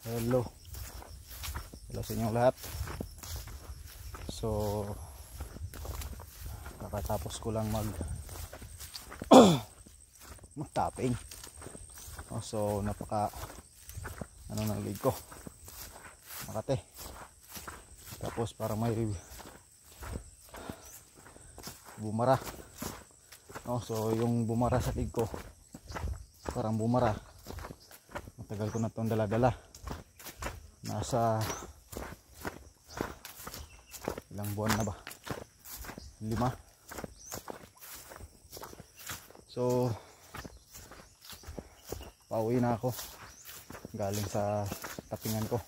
Hello. Hello sa inyong lahat. So kakatapos ko lang magtapping. So napaka ng leg ko. Makate. Tapos parang may bumara. So yung bumara sa leg ko, parang bumara. Matagal ko na itong dala-dala. Nasa ilang buwan na ba? 5. So pauwi na ako galing sa tapingan ko.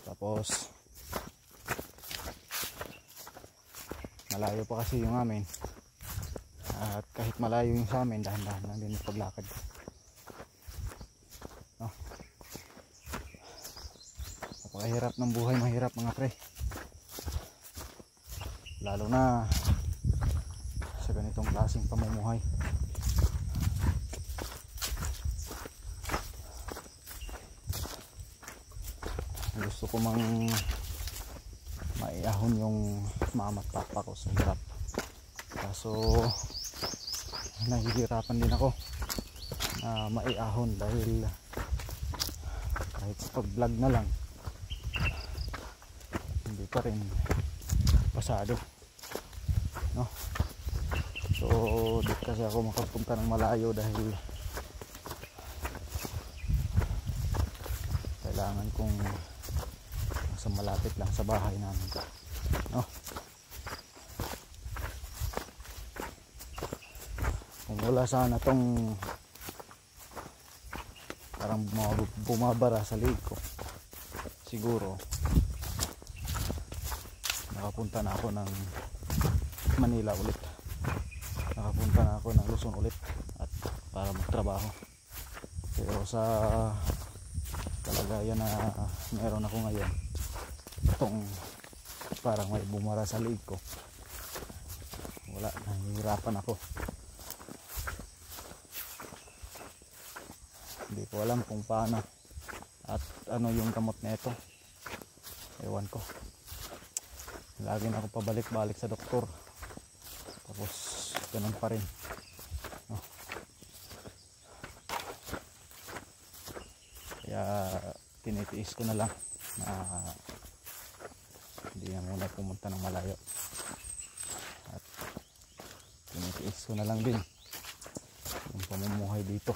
Tapos malayo pa kasi yung amin, at kahit malayo yung sa amin, dahan-dahan lang din yung paglakad ko. Napakahirap ng buhay, mahirap mga pre, lalo na sa ganitong klaseng pamumuhay. Gusto ko maiahon yung mama at papa ko sa hirap, kaso nahihirapan din ako na maiahon dahil kahit sa pag vlog na lang hindi pa rin pasado, no? So di kasi ako makapunta ng malayo dahil kailangan kong nasa malapit lang sa bahay namin, no? Kung wala sana tong parang bumabara sa leg ko, siguro nakapunta na ako ng Manila ulit, nakapunta na ako ng Luzon ulit at para magtrabaho. Pero sa kalagayan na meron ako ngayon, itong parang may bumara sa leg ko, wala, nahihirapan ako. Hindi ko alam kung paano at ano yung gamot na ito, ewan ko. Lagi na ako pabalik-balik sa doktor, tapos ganun pa rin, no? Kaya tinitiis ko na lang na hindi na muna pumunta ng malayo, at tinitiis ko na lang din yung pamumuhay dito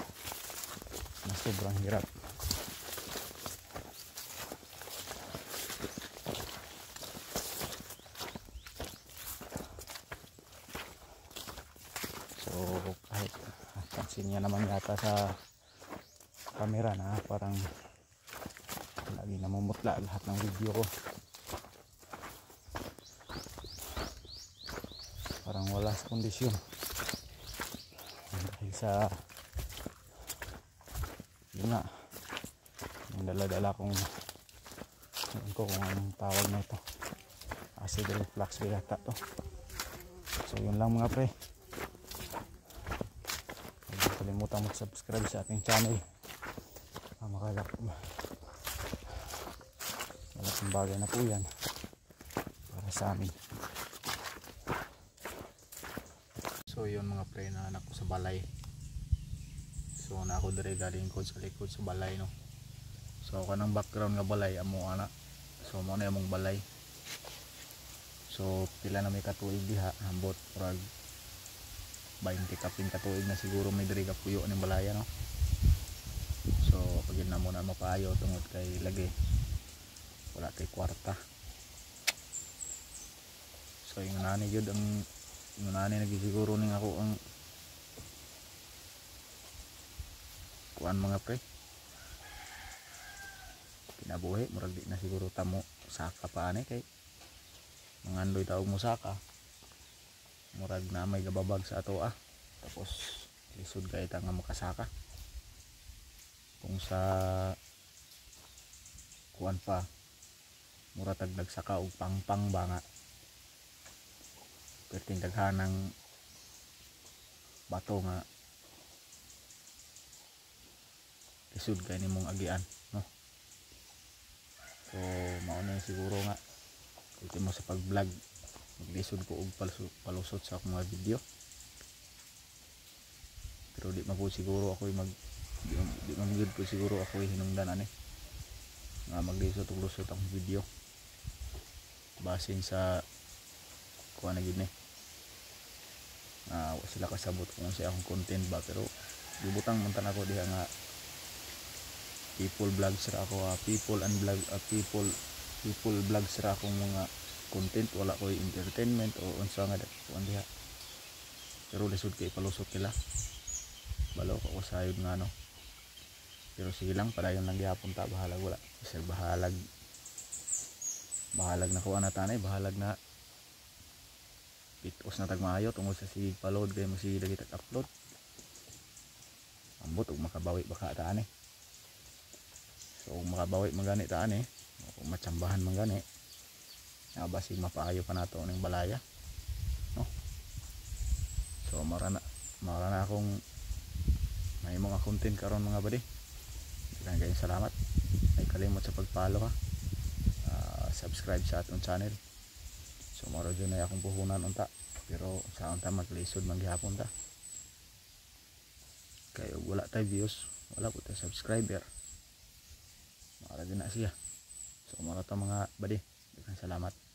na sobrang hirap. So kahit pansin niya naman yata sa camera na parang lagi namumutla lahat ng video ko, parang wala sa kondisyon dahil sa yun nga, yung dala-dala kong kung anong tawag na ito, acid reflux ba yata to. So yun lang mga pre, huwag kalimutan mag-subscribe sa ating channel. Malaking bagay na po yan para sa amin. So yun mga pre, na anak ko sa balay. So na ako dire galing ko sa likod sa balay, no. So kanang background nga balay amo ana. So mo na among balay. So pila na may katuig diha, ambot prag 20 kapin katuig na siguro may dire ka puyo ning balaya, no. So pag na mo na mapaayo tungod kay lagi wala tay kwarta. So yung nani jud ang nagisiguro ning ako ang kuan mga pre, kinabuhi murag di na siguro tamo saka pa ani kay mangandoy taog mo saka, murag na may gababag sa ato tapos lisod kay ta nga makasaka. Kung sa kuan pa mura tag nagsaka og pangpang ba nga, perting daghanang bato nga isud kay nimong agian, no. So mao na siguro nga ultimo sa pag vlog, maglisod ko og palusot sa akong mga video. Pero di man po siguro ako di man gyud ko siguro ako hinungdan ani nga maglisod og lusot ang video basin sa kuha na gid ni sila kasabot kung sa akong content ba. Pero gibutang man tan ako diha nga people vlogs ra ako, people vlogs ra akong mga content, wala ko entertainment o unsa nga kuan diha. Pero lisod kay palusot nila balo ko sayod nga no. Pero sige lang, padayon lang gyapon ta, bahalag wala isag bahalag na kuha na tanay, bahalag na pitos na tagmaayo tungod sa sige palod kay masige lagi tag upload ambot ug makabawi baka taan eh. So makabawi magani taan eh, kung matsambahan magani nga basig mapaayo pa nato ning balaya no. So mara na akong may mga content karon mga badi. Daghang kayong salamat, ay kalimot sa pag-follow ha. Subscribe sa atong channel. So moro dyan ay akong puhunan unta, pero sa unta maglisod manggihapon ta kayo wala tayo views, wala po tayo subscriber, mara din na siya. So moro ta mga badi, daghang salamat.